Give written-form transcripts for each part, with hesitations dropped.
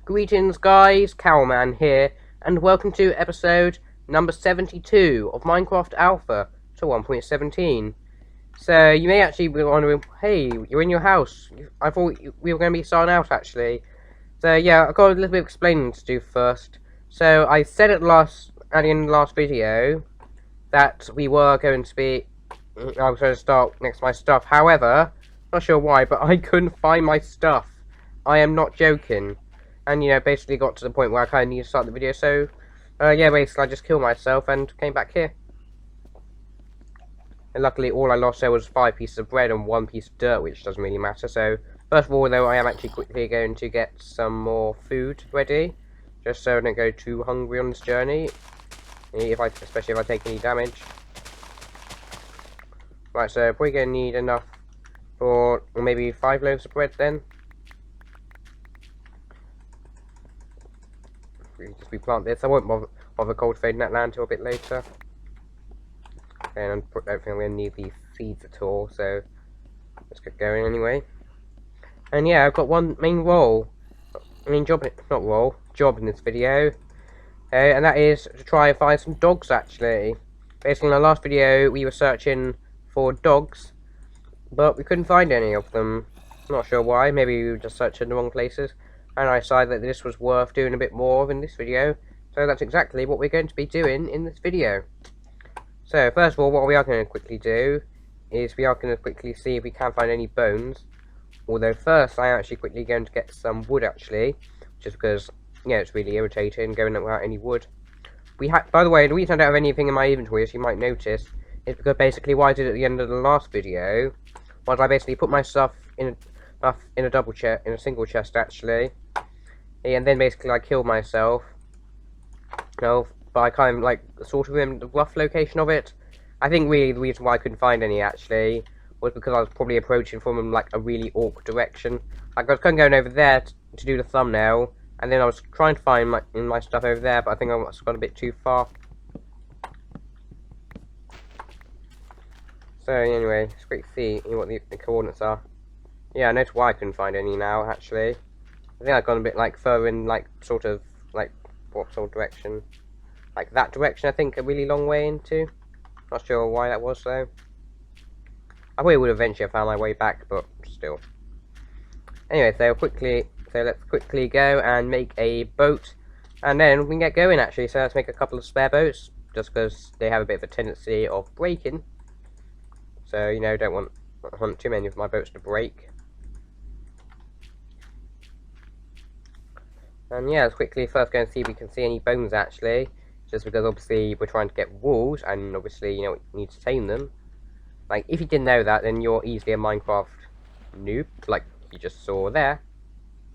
Greetings guys, Cowman here, and welcome to episode number 72 of Minecraft Alpha to 1.17. So, you may actually be wondering, hey, you're in your house. I thought we were going to be starting out actually. So yeah, I've got a little bit of explaining to do first. So, I said at the end of the last video that we were going to be, I was going to start next to my stuff. However, not sure why, but I couldn't find my stuff. I am not joking. And, you know, basically got to the point where I kind of need to start the video, so, yeah, basically I just killed myself and came back here. And luckily all I lost there was 5 pieces of bread and 1 piece of dirt, which doesn't really matter, so, first of all, though, I am actually quickly going to get some more food ready, just so I don't go too hungry on this journey, especially if I take any damage. Right, so we're going to need enough for maybe 5 loaves of bread then. Just replant this. I won't bother cultivating that land till a bit later. Okay, and I don't think I'm going to need these seeds at all, so let's get going anyway. And yeah, I've got one main job in this video. And that is to try and find some dogs actually. Basically in the last video we were searching for dogs, but we couldn't find any of them. Not sure why, maybe we were just searching the wrong places. And I decided that this was worth doing a bit more of in this video, so that's exactly what we're going to be doing in this video. So first of all, what we are going to quickly do is we are going to quickly see if we can find any bones. Although first I am actually quickly going to get some wood actually, just because, yeah, it's really irritating going without any wood. By the way, the reason I don't have anything in my inventory, as you might notice, is because basically what I did at the end of the last video was I basically put my stuff in a double chest, in a single chest actually. And then basically I killed myself. No, but I kind of like sort of remember the rough location of it. I think really the reason why I couldn't find any actually was because I was probably approaching from like a really awkward direction. Like I was kind of going over there to do the thumbnail, and then I was trying to find my stuff over there, but I think I must have gone a bit too far. So anyway, it's great to see what the coordinates are. Yeah, I noticed why I couldn't find any now actually. I think I've gone a bit like further in like sort of like what sort of direction? Like that direction I think a really long way into. Not sure why that was though. I probably would eventually have found my way back, but still. Anyway, so let's quickly go and make a boat, and then we can get going actually. So let's make a couple of spare boats, just because they have a bit of a tendency of breaking. So, you know, don't want too many of my boats to break. And yeah, let's quickly first go and see if we can see any bones actually. Just because obviously we're trying to get wolves, and obviously, you know, we need to tame them. Like, if you didn't know that, then you're easily a Minecraft noob, like you just saw there.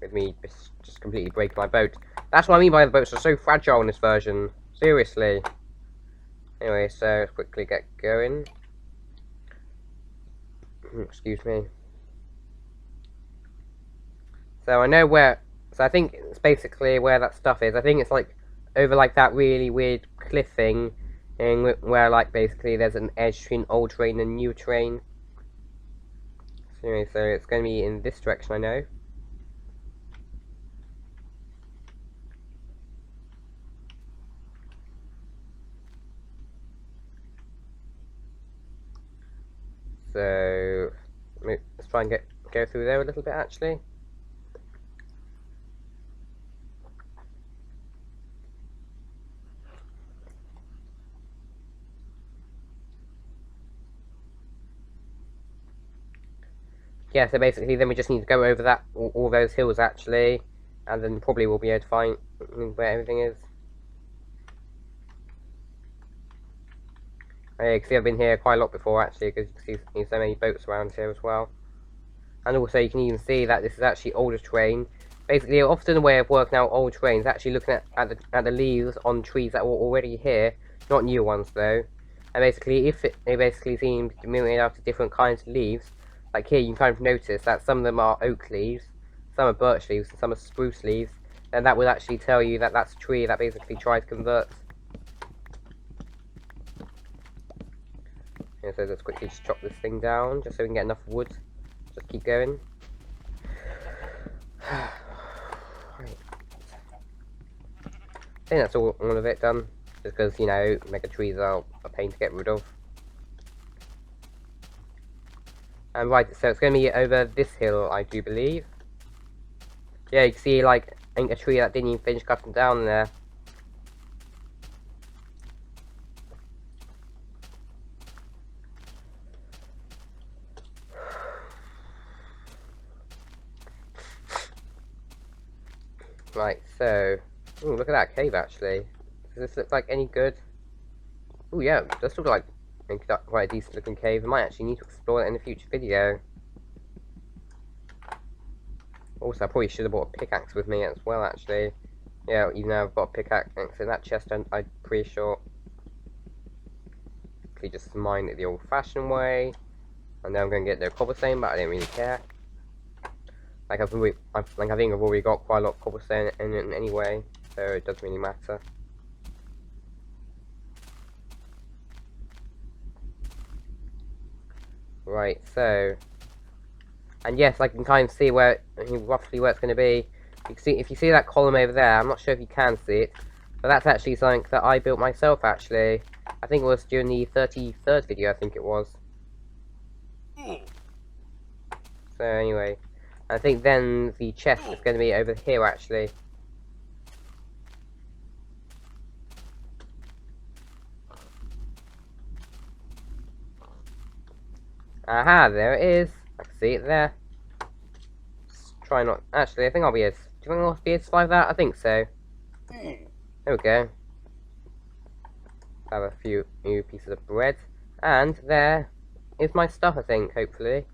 With me just completely breaking my boat. That's what I mean by the boats are so fragile in this version. Seriously. Anyway, so let's quickly get going. Excuse me. So I know where... So I think it's basically where that stuff is. I think it's like over like that really weird cliff thing, and where like basically there's an edge between old terrain and new terrain. So anyway, so it's going to be in this direction, I know. So let's try and go through there a little bit actually. Yeah, so basically then we just need to go over that, all those hills actually, and then probably we'll be able to find where everything is. Yeah, because I've been here quite a lot before actually, because you can see so many boats around here as well. And also you can even see that this is actually older terrain. Basically, often the way of working out old terrain is actually looking at the leaves on trees that were already here, not new ones though. And basically, they basically seem to be made out of different kinds of leaves. Like here, you can kind of notice that some of them are oak leaves, some are birch leaves, and some are spruce leaves. And that will actually tell you that that's a tree that basically tries to convert. Yeah, so let's quickly just chop this thing down, just so we can get enough wood. Just keep going. Right. think that's all of it done. Just because, you know, mega trees are a pain to get rid of. And right, so it's going to be over this hill, I do believe. Yeah, you can see, like, a tree that didn't even finish cutting down there. Right, so... Ooh, look at that cave, actually. Does this look like any good? Ooh, yeah, it does look like quite a decent looking cave. I might actually need to explore it in a future video. Also, I probably should have brought a pickaxe with me as well, actually. Yeah, even though I've got a pickaxe in that chest, I'm pretty sure. Just mine it the old-fashioned way. And then I'm going to get the cobblestone, but I don't really care. Like, I think I've already got quite a lot of cobblestone in it anyway, so it doesn't really matter. Right, so... And yes, I can kind of see roughly where it's going to be. You can see, if you see that column over there, I'm not sure if you can see it, but that's actually something that I built myself, actually. I think it was during the 33rd video, I think it was. So anyway, I think then the chest is going to be over here, actually. Aha, there it is. I can see it there. Let's try not... Actually, I think I'll be able to... Do you think I'll be able to survive that? I think so. There we go. Have a few new pieces of bread. And there is my stuff, I think, hopefully.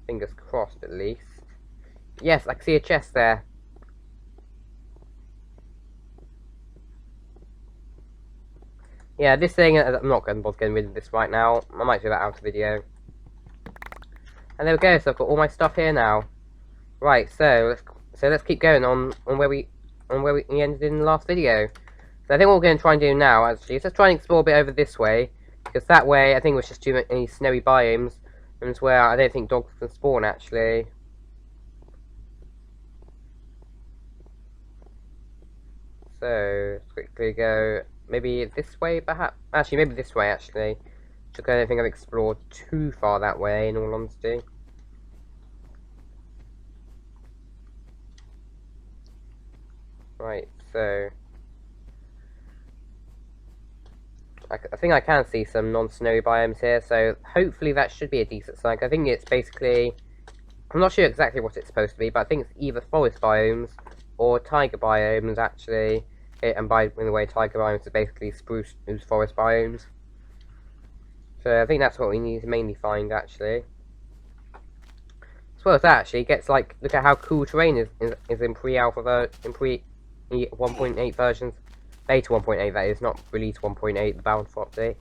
Fingers crossed, at least. Yes, I can see a chest there. Yeah, this thing, I'm not going to bother getting rid of this right now. I might do that out of video. And there we go, so I've got all my stuff here now. Right, so let's keep going on where we ended in the last video. So I think what we're going to try and do now, actually, is let's try and explore a bit over this way, because that way I think it was just too many snowy biomes, and it's where I don't think dogs can spawn, actually. So let's quickly go maybe this way, perhaps. Actually, maybe this way, actually. Just I don't think I've explored too far that way, in all honesty. Right, so I think I can see some non-snowy biomes here, so hopefully that should be a decent sign. I think it's basically, I'm not sure exactly what it's supposed to be, but I think it's either forest biomes or tiger biomes, actually. And by the way, tiger biomes are basically spruce forest biomes. So I think that's what we need to mainly find, actually. As well as that, actually, gets like, look at how cool terrain is in pre-alpha, in pre 1.8 versions. Beta 1.8, that is, not release 1.8, the bound for update.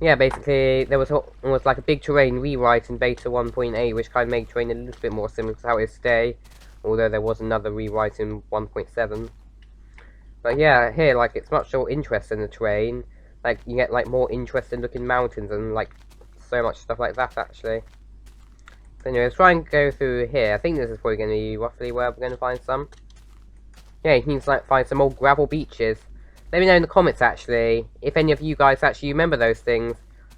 Yeah, basically, there was almost like a big terrain rewrite in Beta 1.8, which kind of made terrain a little bit more similar to how it is today, although there was another rewrite in 1.7. But yeah, here, like, it's much more interesting, the terrain. Like, you get, like, more interesting looking mountains and, like, so much stuff like that, actually. So anyway, let's try and go through here. I think this is probably going to be roughly where we're going to find some. Yeah, you can like find some old gravel beaches. Let me know in the comments, actually, if any of you guys actually remember those things.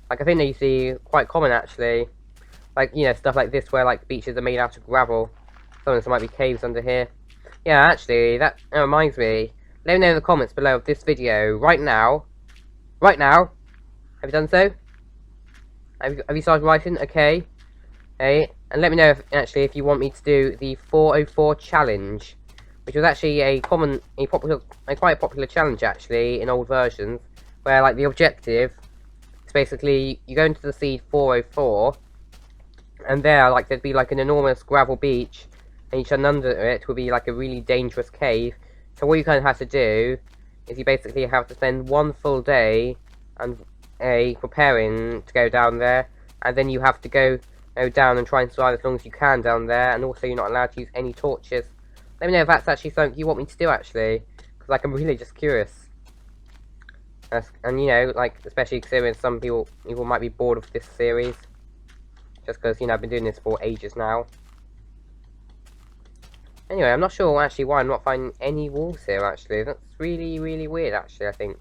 Like, I think they used to be quite common, actually. Like, you know, stuff like this where, like, beaches are made out of gravel. Sometimes there might be caves under here. Yeah, actually, that reminds me. Let me know in the comments below of this video right now. Right now. Have you done so? Have you started writing? Okay. Hey, and let me know if you want me to do the 404 challenge, which was actually quite a popular challenge, actually, in old versions, where, like, the objective is basically you go into the seed 404, and there, like, there'd be like an enormous gravel beach, and each under it would be like a really dangerous cave. So what you kind of have to do is you basically have to spend one full day and preparing to go down there, and then you have to go down and try and survive as long as you can down there, and also you're not allowed to use any torches. Let me know if that's actually something you want me to do, actually, because, like, I'm really just curious. And, you know, like, especially considering some people might be bored of this series, just because, you know, I've been doing this for ages now. Anyway, I'm not sure actually why I'm not finding any walls here, actually. That's really, really weird, actually, I think.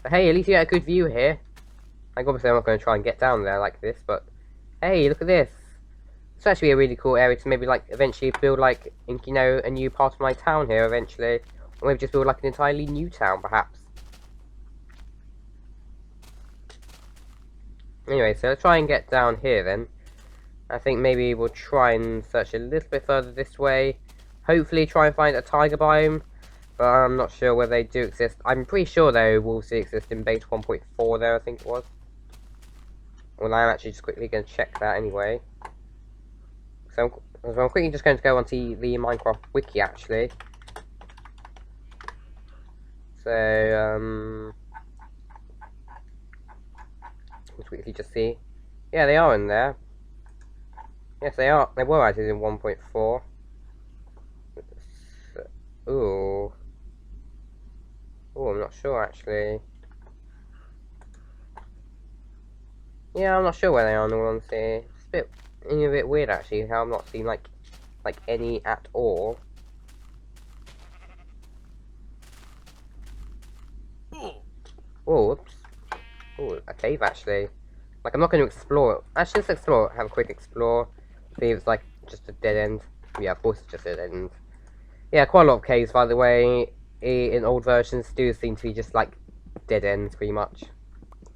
But hey, at least you get a good view here. Like, obviously I'm not going to try and get down there like this, but... Hey, look at this. It's actually a really cool area to maybe, like, eventually build, like, you know, a new part of my town here, eventually. Or maybe just build, like, an entirely new town, perhaps. Anyway, so let's try and get down here, then. I think maybe we'll try and search a little bit further this way. Hopefully try and find a tiger biome. But I'm not sure whether they do exist. I'm pretty sure, though, wolves do exist in beta 1.4 there, I think it was. Well, I'm actually just quickly going to check that anyway. So I'm quickly just going to go onto the Minecraft wiki, actually. So, let's quickly just see. Yeah, they are in there. Yes, they are. They were added in 1.4. Ooh. Oh, I'm not sure, actually. Yeah, I'm not sure where they are, in all honesty. It's a bit weird, actually, how I'm not seeing, like any at all. Oh, whoops. Oh, a cave, actually. Like, I'm not going to explore it. Actually, let's explore it. Have a quick explore. See if it's, like, just a dead end. Yeah, of course it's just a dead end. Yeah, quite a lot of caves, by the way, in old versions do seem to be just, like, dead ends, pretty much.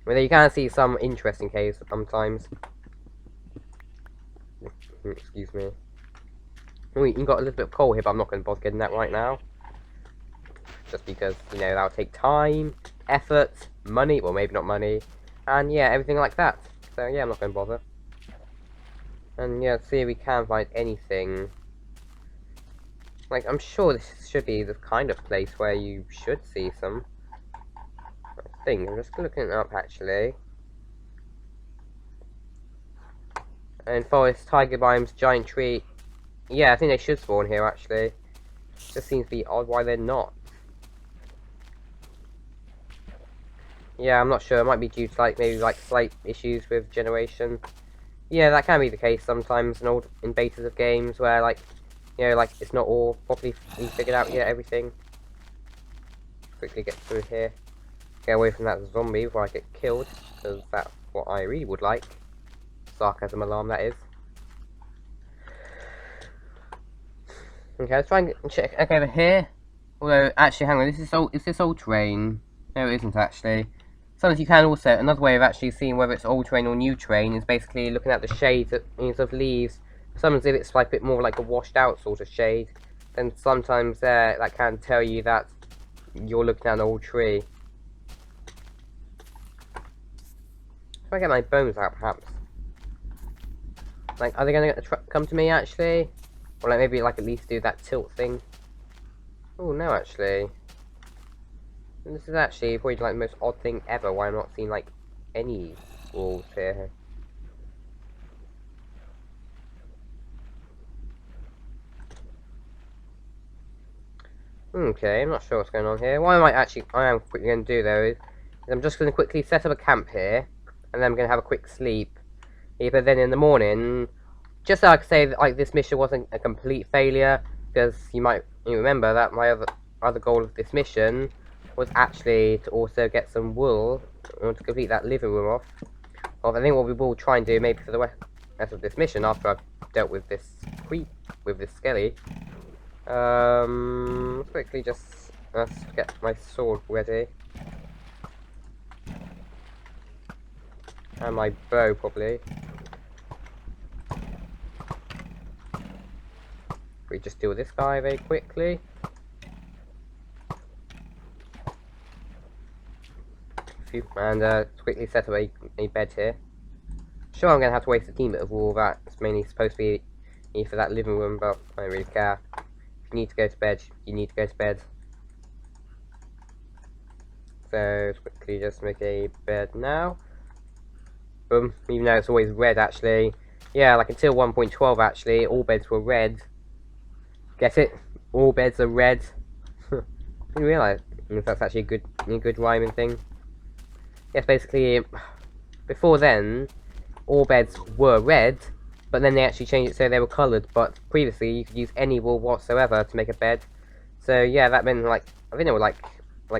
I mean, you can see some interesting caves sometimes. Excuse me. Oh, you got a little bit of coal here, but I'm not going to bother getting that right now. Just because, you know, that'll take time, effort, money, well, maybe not money, and yeah, everything like that. So, yeah, I'm not going to bother. And yeah, let's see if we can find anything. Like, I'm sure this should be the kind of place where you should see some. I think, I'm just looking it up, actually. And forest, tiger biomes, giant tree. Yeah, I think they should spawn here, actually. Just seems to be odd why they're not. Yeah, I'm not sure. It might be due to, like, maybe, like, slight issues with generation. Yeah, that can be the case sometimes in betas of games where, like, you know, like, it's not all properly figured out yet, everything. Quickly get through here. Get away from that zombie before I get killed, because that's what I really would like. Sarcasm alarm, that is. Okay, let's try and check. Okay, over here. Although, actually, hang on. Is this old terrain? No, it isn't actually. Sometimes you can also, another way of actually seeing whether it's old terrain or new terrain is basically looking at the shades of leaves. Sometimes if it's like a bit more like a washed out sort of shade, then sometimes that can tell you that you're looking at an old tree. If I get my bones out, perhaps. Like, are they going to come to me, actually? Or, like, maybe, like, at least do that tilt thing? Oh, no, actually. This is actually probably, like, the most odd thing ever, why I'm not seeing, like, any wolves here. Okay, I'm not sure what's going on here. What I am quickly going to do, though, is I'm just going to quickly set up a camp here, and then I'm going to have a quick sleep. But then in the morning, just so I can say that, like, this mission wasn't a complete failure, because you remember that my other goal of this mission was actually to also get some wool to complete that living room off. Well, I think what we will try and do maybe for the rest of this mission, after I've dealt with this skelly, quickly let's get my sword ready. And my bow, probably. We just deal with this guy very quickly. And quickly set up a bed here. Sure, I'm going to have to waste a team bit of wool. That's mainly supposed to be for that living room, but I don't really care. If you need to go to bed, you need to go to bed. So, let's quickly just make a bed now. Boom. Even though it's always red, actually. Yeah, like until 1.12, actually, all beds were red. Get it? All beds are red. I didn't realise if that's actually a good rhyming thing. Yes, basically, before then, all beds were red, but then they actually changed it so they were coloured. But previously, you could use any wool whatsoever to make a bed. So yeah, that meant like I think there were like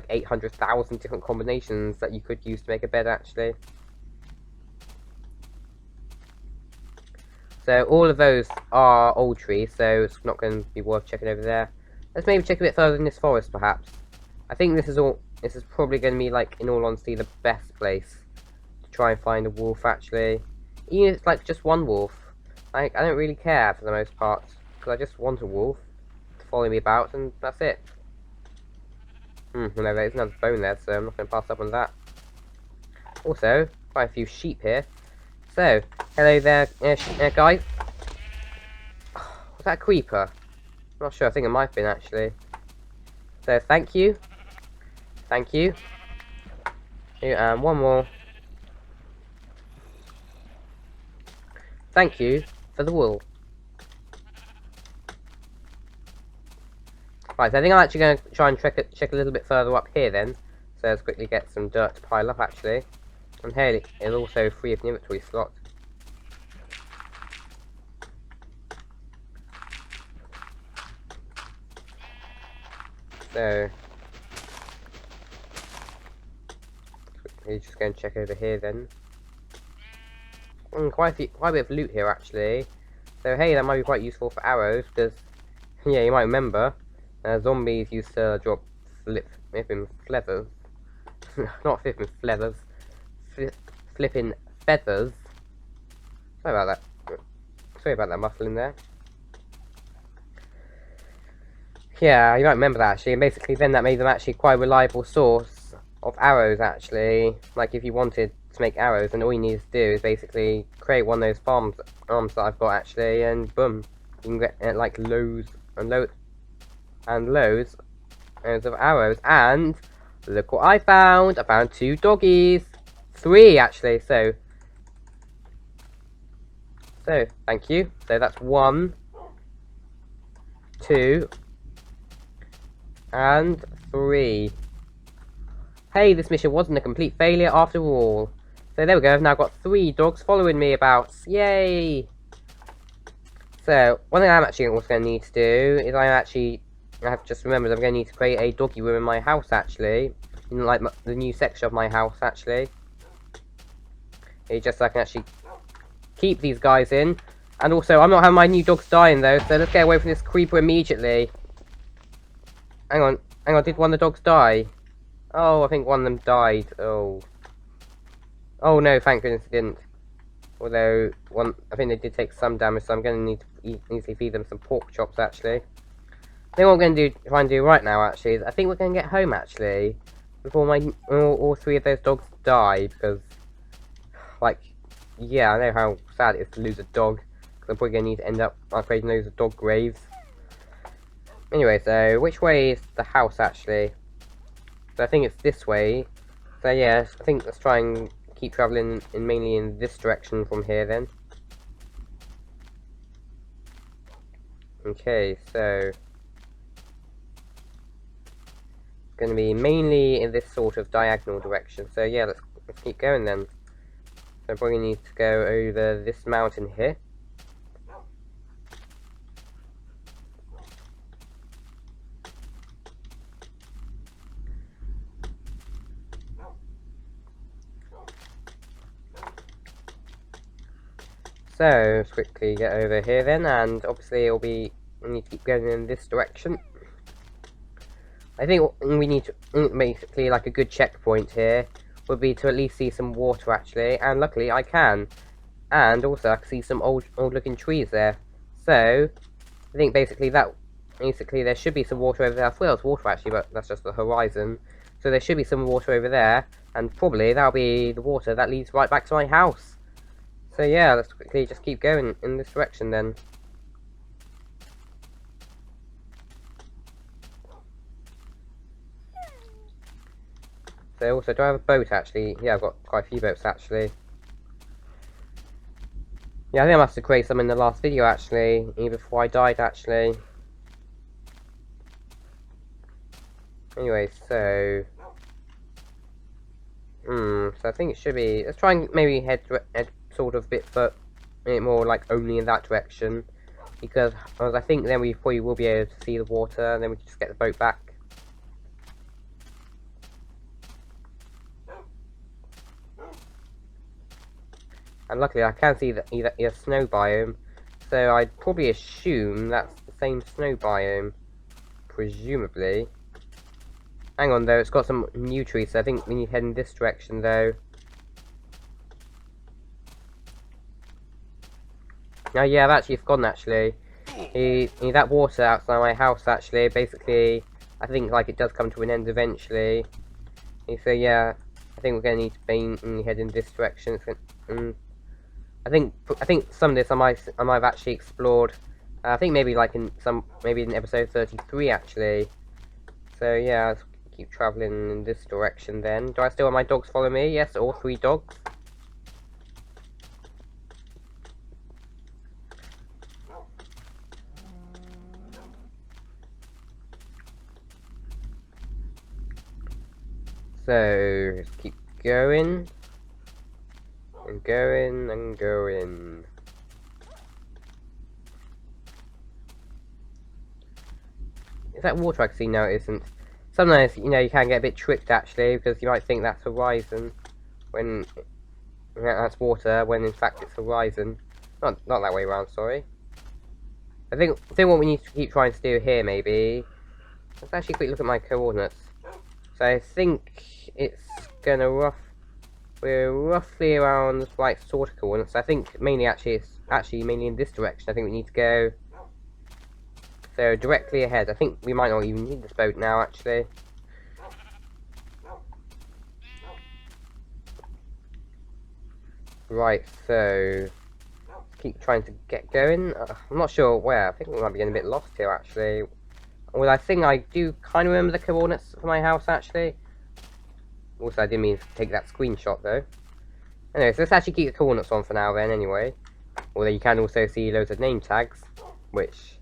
800,000 different combinations that you could use to make a bed actually. So all of those are old trees, so it's not going to be worth checking over there. Let's maybe check a bit further in this forest, perhaps. I think this is probably going to be, like, in all honesty, the best place to try and find a wolf, actually. Even if it's, like, just one wolf. Like, I don't really care, for the most part, because I just want a wolf to follow me about, and that's it. No, there's another bone there, so I'm not going to pass up on that. Also, quite a few sheep here. So, hello there, guys. Was that a creeper? I'm not sure, I think it might have been, actually. So, thank you. Thank you. And one more. Thank you for the wool. Right, so I think I'm actually going to try and check a little bit further up here then. So let's quickly get some dirt to pile up, actually. And here it's also free of an inventory slot. So we're just going to check over here then. Quite a bit of loot here actually. So hey, that might be quite useful for arrows because yeah, you might remember zombies used to drop flipping feathers. Not flipping feathers. Flipping feathers. Sorry about that. Sorry about that muffling there. Yeah, you might remember that actually, and basically then that made them actually quite a reliable source of arrows actually. Like if you wanted to make arrows, and all you need to do is basically create one of those arms that I've got actually, and boom, you can get like loads of arrows. And look what I found! I found 2 doggies, 3 actually. So thank you. So that's 1, 2. And 3. Hey, this mission wasn't a complete failure after all. So there we go, I've now got 3 dogs following me about. Yay! So, one thing I'm actually also going to need to do is I have just remembered I'm going to need to create a doggy room in my house actually. In like the new section of my house actually. Just so I can actually keep these guys in. And also, I'm not having my new dogs dying though, so let's get away from this creeper immediately. Hang on, did one of the dogs die? Oh, I think one of them died. Oh no, thank goodness it didn't. Although, I think they did take some damage, so I'm going to need to easily feed them some pork chops, actually. I think what we're going to try and do right now, actually, is I think we're going to get home, actually, before all 3 of those dogs die, because, like, yeah, I know how sad it is to lose a dog, because I'm probably going to need to end up upgrading those dog graves. Anyway, so, which way is the house, actually? So I think it's this way. So yeah, I think let's try and keep travelling mainly in this direction from here then. Okay, so it's going to be mainly in this sort of diagonal direction. So yeah, let's keep going then. So probably need to go over this mountain here. So, let's quickly get over here then, and obviously we need to keep going in this direction. I think we need to, basically like a good checkpoint here, would be to at least see some water actually, and luckily I can. And also I can see some old looking trees there. So, I think basically there should be some water over there. I thought there was water actually, but that's just the horizon. So there should be some water over there, and probably that'll be the water that leads right back to my house. So yeah, let's quickly just keep going in this direction then. So also, do I have a boat actually? Yeah, I've got quite a few boats actually. Yeah, I think I must have created some in the last video actually, even before I died actually. Anyway, so I think it should be, let's try and maybe head sort of a bit it more like only in that direction, because I think then we probably will be able to see the water, and then we can just get the boat back. And luckily I can see that either snow biome, so I'd probably assume that's the same snow biome, presumably. Hang on though, it's got some new trees, so I think we need to head in this direction though. Oh yeah, I've actually forgotten actually. That water outside my house actually, basically, I think like it does come to an end eventually. So yeah, I think we're gonna need to head in this direction. I think some of this I might have actually explored. I think maybe like maybe in episode 33 actually. So yeah, let's keep traveling in this direction then. Do I still have my dogs follow me? Yes, all 3 dogs. So let's keep going. And going and going. Is that water I can see? No, it isn't. Sometimes, you know, you can get a bit tricked actually, because you might think that's horizon when that's water, when in fact it's horizon. Not that way around. Sorry. I think what we need to keep trying to do here maybe. Let's actually quick look at my coordinates. So I think it's gonna we're roughly around the right sort of coordinates. I think mainly it's mainly in this direction. I think we need to go so directly ahead. I think we might not even need this boat now actually. Right, so keep trying to get going. I'm not sure where. I think we might be getting a bit lost here actually. Well, I think I do kind of remember the coordinates for my house actually. Also, I didn't mean to take that screenshot though. Anyway, so let's actually keep the coordinates on for now then anyway. Although you can also see loads of name tags, which,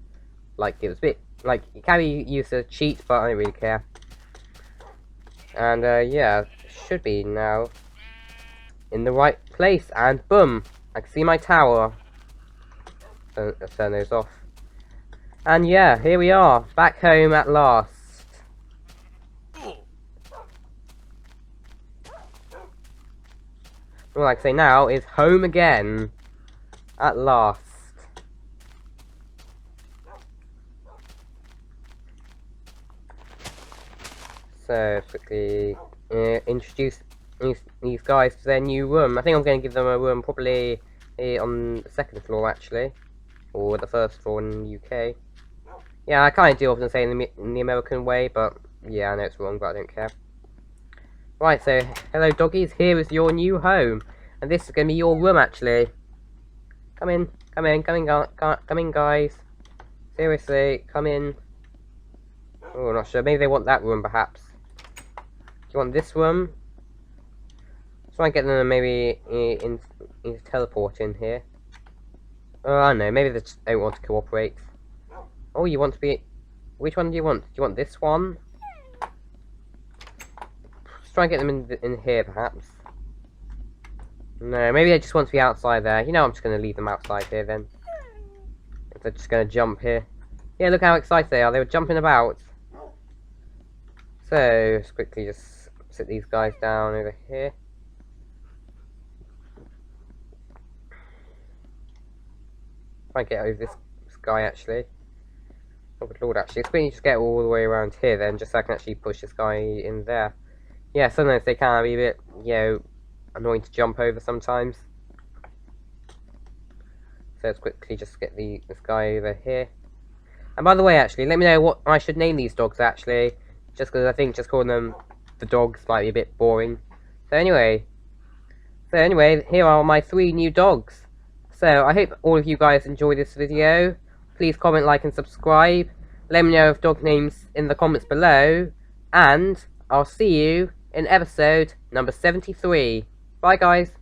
like, it was a bit, like, it can be used as a cheat, but I don't really care. And, yeah, should be now in the right place, and boom! I can see my tower. So, let's turn those off. And yeah, here we are, back home at last. All I can say now is home again. At last. So, quickly introduce these guys to their new room. I think I'm going to give them a room probably on the 2nd floor actually. Or the 1st floor in the UK. Yeah, I kind of do often say in the American way, but yeah, I know it's wrong, but I don't care. Right, so, hello doggies, here is your new home. And this is going to be your room, actually. Come in, guys. Seriously, come in. Oh, I'm not sure, maybe they want that room, perhaps. Do you want this room? Try and get them maybe in teleport in here. Oh, I don't know, maybe they just don't want to cooperate. Oh, you want to be... Which one do you want? Do you want this one? Let's try and get them in here, perhaps. No, maybe they just want to be outside there. You know, I'm just going to leave them outside here, then. If they're just going to jump here. Yeah, look how excited they are. They were jumping about. So, let's quickly just sit these guys down over here. Try and get over this guy, actually. Oh, good lord, actually. Let's quickly just get all the way around here, then, just so I can actually push this guy in there. Yeah, sometimes they can be a bit, you know, annoying to jump over sometimes. So let's quickly just get this guy over here. And by the way, actually, let me know what I should name these dogs, actually. Just because I think just calling them the dogs might be a bit boring. So anyway, here are my 3 new dogs. So I hope all of you guys enjoyed this video. Please comment, like, and subscribe. Let me know of dog names in the comments below. And I'll see you in episode number 73. Bye, guys.